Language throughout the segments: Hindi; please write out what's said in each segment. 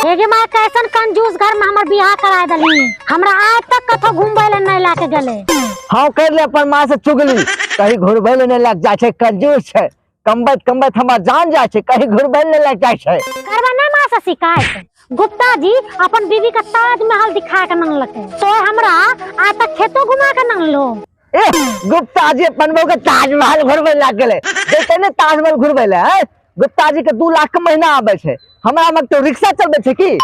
एगे माय कैसन कंजूस घर में हमर बियाह करा दली। हमरा आज तक कथो घूमबे ले नहीं लाके गेले। हाँ कर ले अपन माँ से चुगली, कहीं घुरबे ले नहीं लग जाए छे, कंजूस है। कम्बत कम्बत हमार जान जाए छे, कहीं घुरबे ले लग जाए छे। करबा ना माँ से शिकायत। गुप्ता जी अपन बीवी का ताजमहल दिखा के नंग लगे, तो हमरा आज तक खेतो घुमा के नंग लो। ए गुप्ता जी अपन बहू के ताजमहल घुरबे लग गेले, देखते ने ताजमहल घुरबे ले है। गुप्ता जी के 2 लाख का महीना आवे छे, हमरा में तो रिक्शा चलबे छे की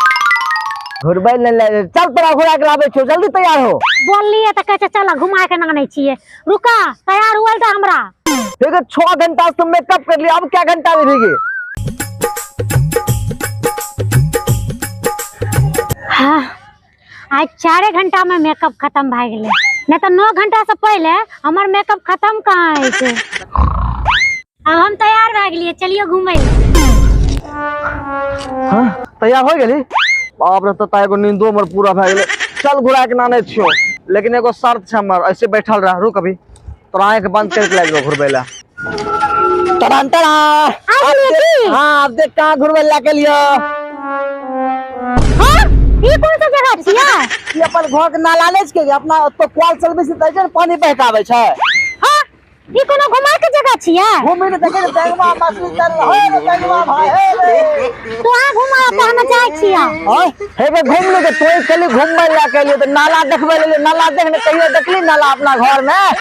घुरबे ले। चल तोरा घुरा के लाबे छो, जल्दी तैयार हो। बोललिए त कहे चल घुमा के नंग नहीं छिए। रुका तैयार हुआ था हमरा। ठीक है 6 घंटा से तुम मेकअप कर लिया, अब क्या घंटा में रह गए। हाँ, आज 4 घंटा में मेकअप खत्म भाग गेले, नहीं तो 9 घंटा से पहले हमार मेकअप खत्म कहाँ है थे। अब हम तैयार भाग लिए, चलिए घूमे। हाँ तैयार हो गेली। बाप रे तो ताए को नींदो हमर पूरा भ गेले। चल घुरा के नाने छियो, लेकिन एगो शर्त छे हमर, ऐसे बैठल रह, रुक अभी तोरा आंख बंद करके लाग घुरबेला। तरंतरा हां अब देख कहां घुरबेला के लियो। हां ई कौन सा जगह छिया? ई अपन घर के नाला ले के अपना तो क्वाल चलबे से तैजन पानी बहकावे छै। हां ई कोनो घुमा के जगह छिया? घूमे ने देखे बैंगवा मछली चल रहा है बैंगवा भाई हे तो आ घुमा त हम जाय छिया। हां हे बे घूम ले के तोय चली घूमबे ला के लिए तो नाला देखबे ले, नाला देखने कहियो देखली नाला अपना घर में।